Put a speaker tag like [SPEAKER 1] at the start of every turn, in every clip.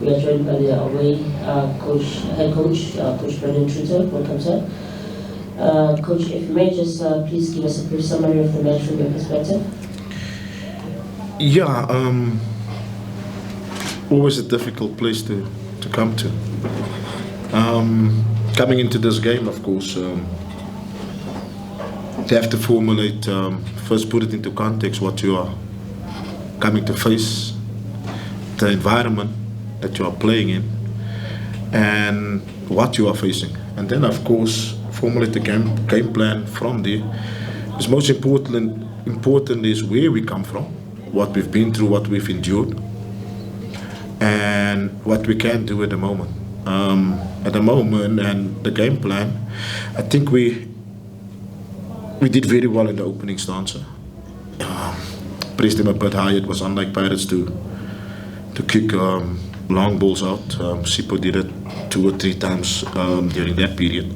[SPEAKER 1] We are joined by the away head coach, Coach Brandon Truter. Welcome, sir. Coach, if you may just please give us a brief summary of the match from your perspective.
[SPEAKER 2] Yeah, always a difficult place to come to. Coming into this game, of course, you have to formulate, first put it into context what you are coming to face, the environment that you are playing in, and what you are facing. And then, of course, formulate the game plan from there. It's most important is where we come from, what we've been through, what we've endured, and what we can do at the moment. At the moment, and the game plan, I think we did very well in the opening stanza. Pressed them a bit high. It was unlike Pirates to kick long balls out. Sipo did it 2 or 3 times during that period.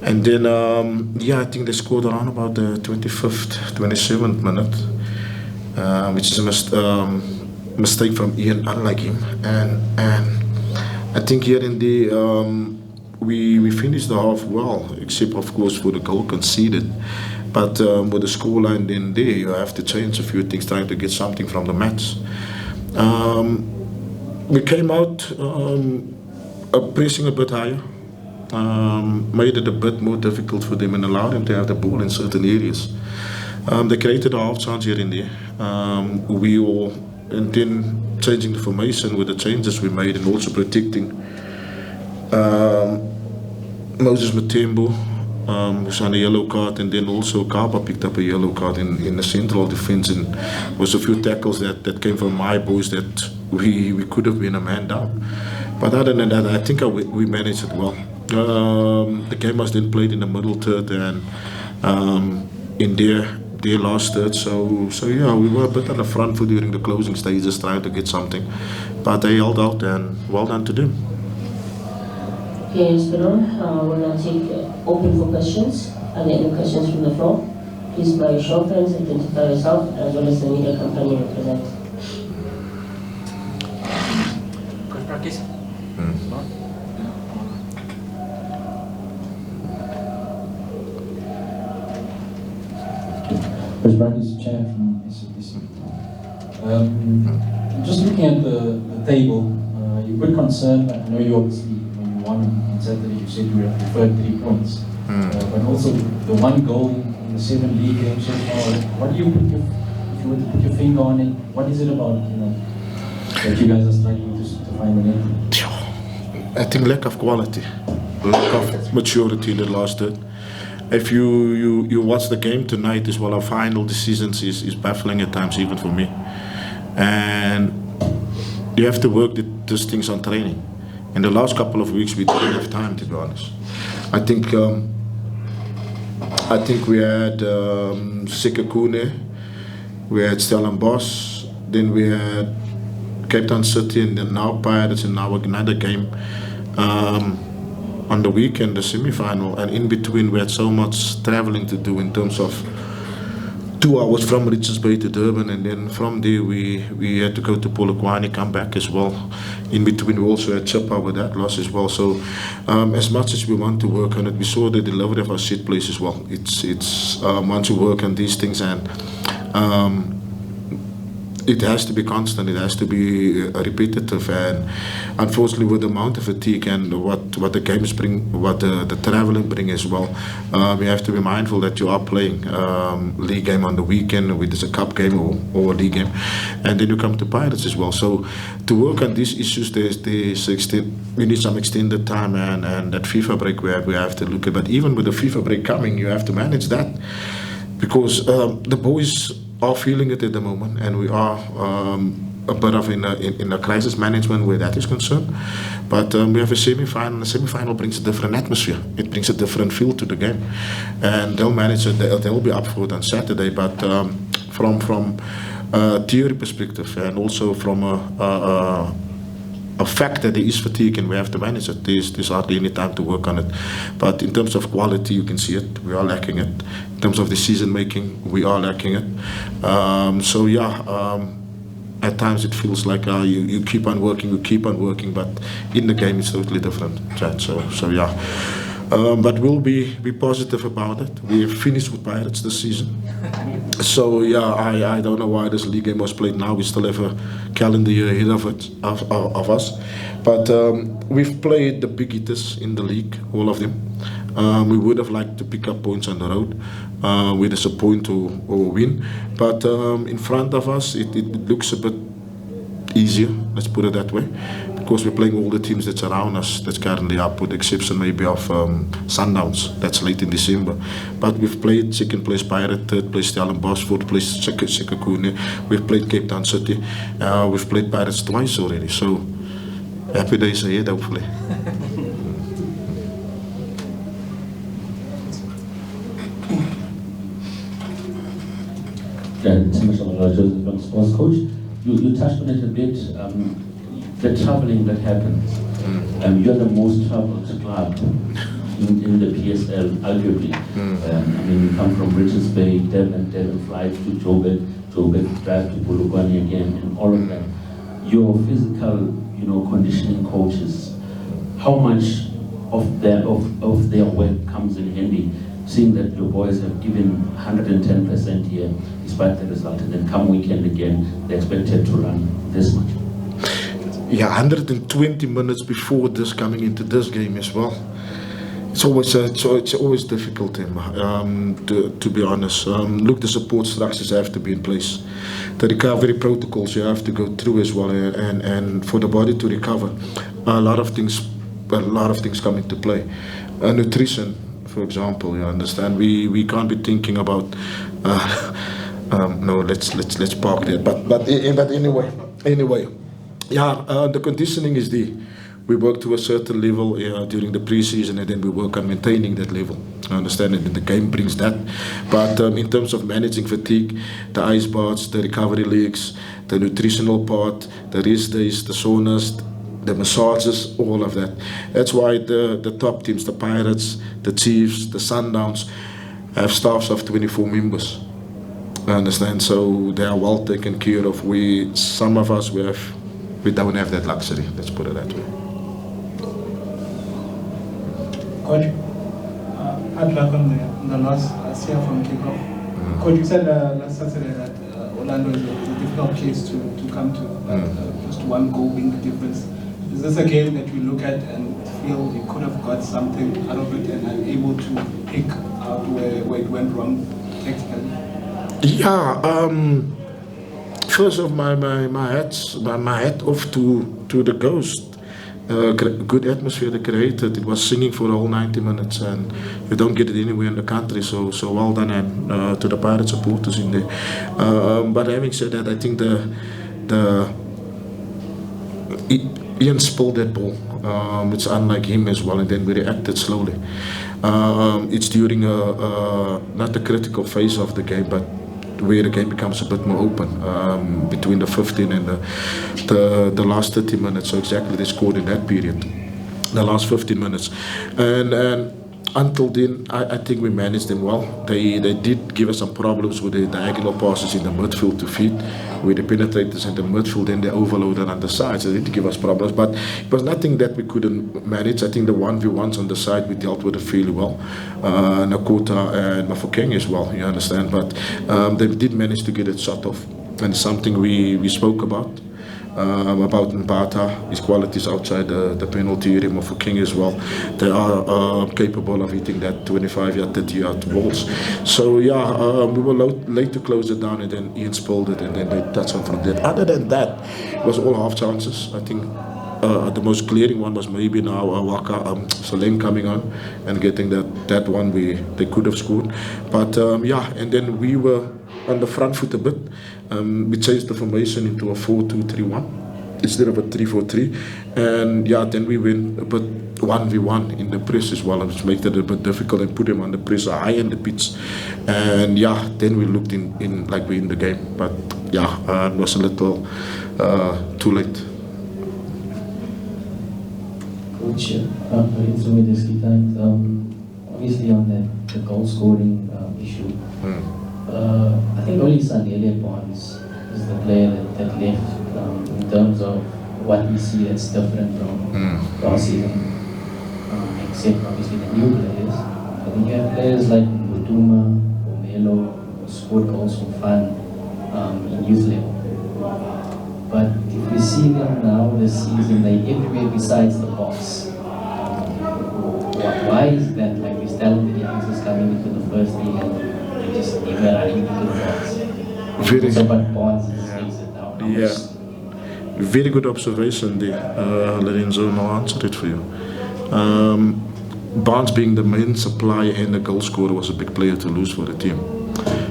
[SPEAKER 2] And then, I think they scored around about the 25th, 27th minute, which is a mistake from Ian, unlike him. And I think here in the we finished the half well, except of course for the goal conceded. But with the scoreline in there, you have to change a few things, trying to get something from the match. We came out pressing a bit higher, made it a bit more difficult for them and allowed them to have the ball in certain areas. They created a half chance here and there. And then changing the formation with the changes we made, and also protecting Moses Matembo, who's on a yellow card, and then also Kaba picked up a yellow card in the central defence, and was a few tackles that came from my boys that we could have been a man down. But other than that, I think we managed it well. The game was then played in the middle third and in their last third, so yeah, we were a bit on the front foot during the closing stages, trying to get something, but they held out, and well done to them.
[SPEAKER 1] Okay, we'll now take open for questions. Are there any questions from the floor? Please by your show hands, identify yourself as well as the media company you represent.
[SPEAKER 3] Coach Prakis?
[SPEAKER 4] Coach Prakis, Chair from SABC. Just looking at the table, you're a bit concerned. I know you obviously, when you won on Saturday, you said you would have preferred 3 points. But also the 1 goal in the 7 league games so far, what do you put if you were to put your finger on it, what is it about, that you guys are struggling to find the net?
[SPEAKER 2] I think lack of quality, lack of maturity in the last third. If you watch the game tonight as well, our final decisions is baffling at times, even for me. And you have to work these things on training. In the last couple of weeks, we didn't have time, to be honest. I think we had Sekakune, we had Stellenbosch, then we had Cape Town City, and then now Pirates, and now another game on the weekend, the semi-final, and in between we had so much traveling to do in terms of 2 hours from Richards Bay to Durban, and then from there we had to go to Polokwane, come back as well. In between we also had Chippa with that loss as well. So as much as we want to work on it, we saw the delivery of our set plays as well. It's once you work on these things, and it has to be constant, it has to be repetitive, and unfortunately with the amount of fatigue and what the games bring, what the traveling bring as well, we have to be mindful that you are playing league game on the weekend, with a cup game or a league game, and then you come to Pirates as well. So to work on these issues, we need some extended time, and that FIFA break we have to look at. But even with the FIFA break coming, you have to manage that, because the boys are feeling it at the moment, and we are a bit of in a crisis management where that is concerned. But we have a semi-final. The semi-final brings a different atmosphere. It brings a different feel to the game, and they'll manage it. They'll be up for it on Saturday. But from a theory perspective, and also from a fact that there is fatigue and we have to manage it, there's hardly any time to work on it. But in terms of quality, you can see it, we are lacking it. In terms of decision making, we are lacking it. at times it feels like you keep on working, but in the game it's totally different. Right? So yeah. But we'll be positive about it. We have finished with Pirates this season. So yeah, I don't know why this league game was played now. We still have a calendar year ahead of us. But we've played the big hitters in the league, all of them. We would have liked to pick up points on the road, with us a point or win. But in front of us, it looks a bit easier, let's put it that way, because we're playing all the teams that's around us that's currently up, with the exception maybe of Sundowns, that's late in December. But we've played second place Pirate, third place Stellenbosch, fourth place Sekakune, we've played Cape Town City, we've played Pirates twice already, so happy days ahead hopefully.
[SPEAKER 5] Joseph from Sports Coach. You touched on it a bit, the traveling that happens. You're the most traveled club in the PSL, arguably. I mean, you come from Richards Bay, Devon flight to Joburg, drive to Polokwane again, and all of that. Your physical, conditioning coaches, how much of their work comes in handy, seeing that your boys have given 110% here, despite the result, and then come weekend again, they're expected to run this much?
[SPEAKER 2] Yeah, 120 minutes before this, coming into this game as well. It's always difficult, to be honest. Look, the support structures have to be in place. The recovery protocols you have to go through as well, and for the body to recover, a lot of things come into play. Nutrition, for example, you understand. We can't be thinking about. No, let's park there. But anyway. Yeah, the conditioning is we work to a certain level during the preseason, and then we work on maintaining that level. I understand it, and the game brings that. But in terms of managing fatigue, the ice baths, the recovery leagues, the nutritional part, the rest days, the saunas, the massages, all of that. That's why the top teams, the Pirates, the Chiefs, the Sundowns, have staffs of 24 members. I understand, so they are well taken care of. Some of us, we don't have that luxury, let's put it that way.
[SPEAKER 6] Coach, hard luck on the loss here from kickoff. Coach, you said last Saturday that Orlando is a difficult place to come to, just one goal being the difference. Is this a game that you look at and feel you could have got something out of it and are able to pick out where it went wrong tactically?
[SPEAKER 2] Yeah, first of my hat off to the Ghost. Good atmosphere they created. It was singing for the whole 90 minutes, and you don't get it anywhere in the country. So well done, and to the Pirate supporters in there. But having said that, I think Ian spilled that ball. It's unlike him as well, and then we reacted slowly. It's during not the critical phase of the game, but where the game becomes a bit more open, between the 15 and the last 30 minutes. So exactly, they scored in that period, the last 15 minutes, and until then, I think we managed them well. They did give us some problems with the diagonal passes in the midfield to feed, with the penetrators in the midfield, then they overloaded on the sides. They did give us problems, but it was nothing that we couldn't manage. I think the 1v1s on the side, we dealt with it fairly well. Nakota and Mafokeng as well, you understand, but they did manage to get it shut off, and something we spoke about Mbata, his qualities outside the penalty area, for King as well. They are capable of hitting that 25-yard, 30-yard balls. So yeah, we were late to close it down, and then Ian spilled it, and then they touched on from that. Other than that, it was all half chances. I think the most glaring one was maybe now Waka Salem coming on and getting that one they could have scored. But yeah, and then we were on the front foot a bit. We changed the formation into a 4-2-3-1 instead of a 3-4-3, and yeah, then we went a bit 1v1 in the press as well, which made it a bit difficult and put them on the press high in the pitch. And yeah, then we looked in like we're in the game, but yeah, it was a little too late.
[SPEAKER 7] Coach, it's really obviously on the goal scoring issue. I think only Sanele Bonds is the player that left in terms of what we see that's different from last season, except obviously the new players. I think you have players like Butuma, Omelo, who scored goals for fun in youth level. But if we see them now this season, they're everywhere besides the box. Why is that? Like these talented youngsters coming into the first league and they just never running into the box.
[SPEAKER 2] Very,
[SPEAKER 7] so but Bonds is it now.
[SPEAKER 2] yeah, very good observation there, Lorenzo. And I'll answer it for you. Barnes being the main supplier and the goal scorer was a big player to lose for the team.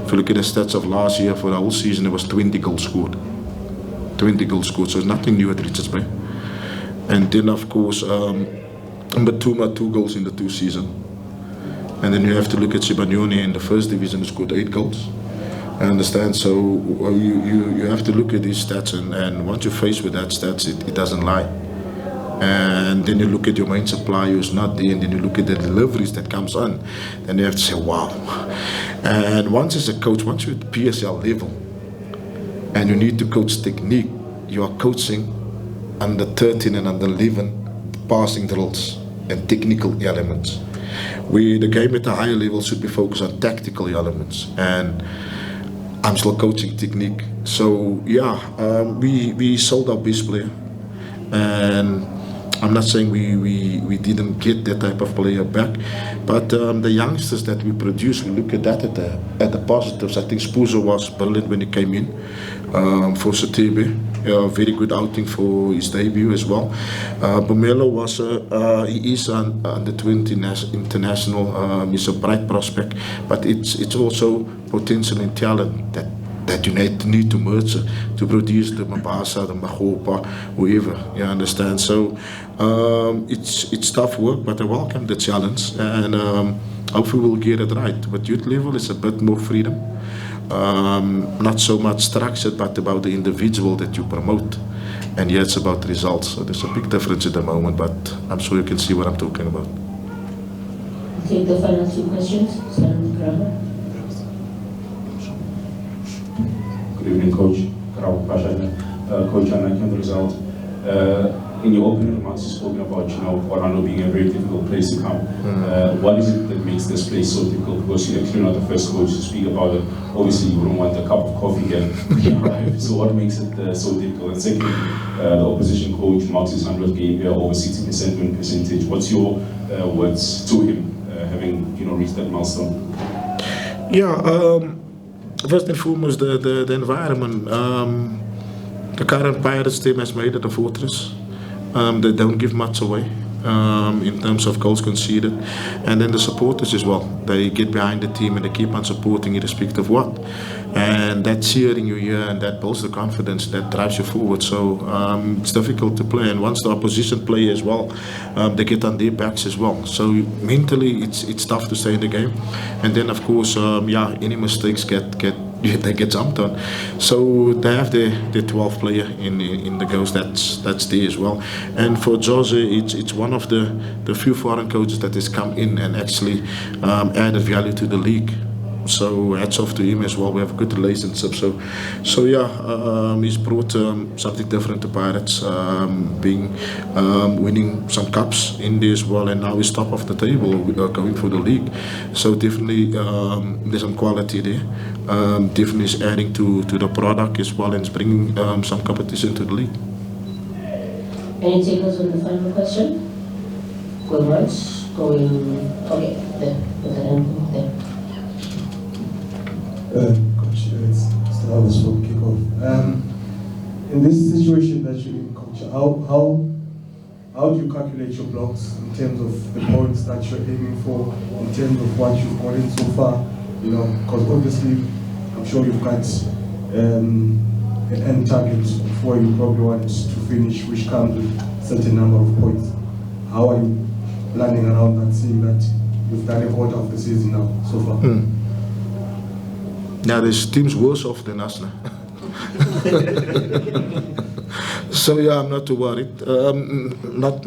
[SPEAKER 2] If you look at the stats of last year for the whole season, it was 20 goals scored. 20 goals scored, so it's nothing new at Richards Bay. And then of course, Batuma 2 goals in the 2 season. And then you have to look at Sibanyoni in the first division who scored 8 goals. I understand, so you have to look at these stats, and once you're faced with that stats, it doesn't lie. And then you look at your main supplier who's not there, and then you look at the deliveries that comes on, then you have to say, wow. And once as a coach, once you're at PSL level, and you need to coach technique, you are coaching under 13 and under 11 passing drills and technical elements. The game at a higher level should be focused on tactical elements, and I'm still coaching technique. So yeah, we sold our best player, and I'm not saying we didn't get that type of player back, but the youngsters that we produced, we look at that at the positives. I think Spuzo was brilliant when he came in for Satebe. Very good outing for his debut as well. Bomelo was he is on the 20 international. He's a bright prospect, but it's also potential and talent that you need to merge to produce the Mabasa, the Magopa, whoever. You understand? So it's tough work, but I welcome the challenge, and hopefully we'll get it right. But youth level is a bit more freedom. Not so much structured, but about the individual that you promote, and yeah, it's about results. So there's a big difference at the moment, but I'm sure you can see what I'm talking about.
[SPEAKER 1] Take the final 2 questions. Senator Kramer.
[SPEAKER 8] Good evening, Coach. Coach, I like the result. In your opening remarks, you spoke about Orlando being a very difficult place to come. What is it that makes this place so difficult? Because you're actually not the first coach to speak about it. Obviously, you wouldn't want a cup of coffee here. So what makes it so difficult? And secondly, the opposition coach marks his 100th game here, over 60% win percentage. What's your words to him, having reached that milestone?
[SPEAKER 2] Yeah. First and foremost, the environment. The current Pirates team has made it a fortress. They don't give much away in terms of goals conceded, and then the supporters as well. They get behind the team and they keep on supporting irrespective of what, and that cheering you hear and that builds the confidence that drives you forward. So it's difficult to play, and once the opposition play as well, they get on their backs as well. So mentally it's tough to stay in the game, and then of course any mistakes they get jumped on. So they have their 12th player in the goals that's there as well. And for Jose, it's one of the few foreign coaches that has come in and actually added value to the league. So hats off to him as well. We have a good relationship. So yeah, he's brought something different to Pirates, winning some cups in there as well, and now he's top of the table going for the league. So definitely there's some quality there. Definitely is adding to the product as well, and it's bringing some competition to the league.
[SPEAKER 1] Any takers on the final question? Going once, going okay. There.
[SPEAKER 9] Coach, it's Stavros from Kickoff. In this situation that you're in, Coach, how do you calculate your blocks in terms of the points that you're aiming for, in terms of what you've got in so far? Because obviously, I'm sure you've got an end target of where you probably want to finish, which comes with a certain number of points. How are you planning around that, seeing that you've done a quarter of the season now so far?
[SPEAKER 2] Now there's teams worse off than us now. So yeah, I'm not too worried. Not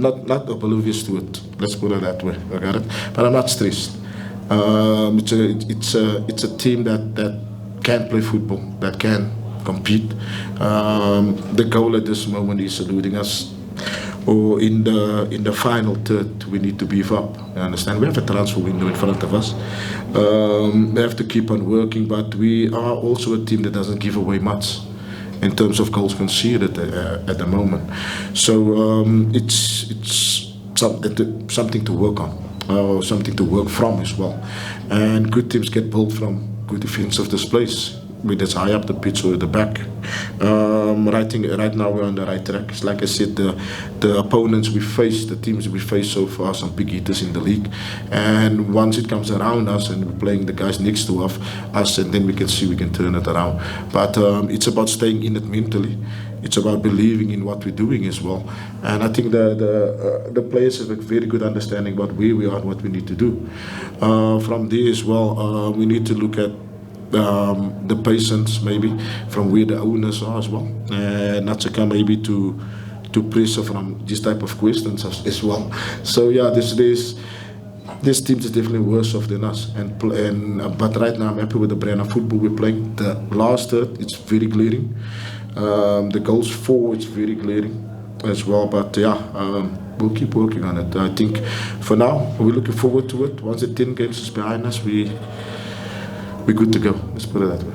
[SPEAKER 2] oblivious to it. Let's put it that way. I got it. But I'm not stressed. It's a team that can play football, that can compete. The goal at this moment is eluding us. Or in the final third, we need to beef up. You understand? We have a transfer window in front of us. We have to keep on working, but we are also a team that doesn't give away much in terms of goals conceded at the moment. So it's something to work on, something to work from as well. And good teams get built from good defensive displays, whether it's high up the pitch or the back. Right now we're on the right track. It's like I said, the opponents we face, the teams we face so far, some big hitters in the league. And once it comes around us and we're playing the guys next to us, and then we can see we can turn it around. But it's about staying in it mentally. It's about believing in what we're doing as well. And I think the players have a very good understanding about where we are and what we need to do. From there as well, we need to look at the patience maybe from where the owners are as well, and not succumb maybe to pressure from this type of questions as well. So yeah, this team is definitely worse off than us, but right now I'm happy with the brand of football we're playing. The last third, it's very glaring. The goals for, it's very glaring as well, but yeah, we'll keep working on it. I think for now we're looking forward to it. Once the 10 games is behind us, we're good to go. Let's put it that way.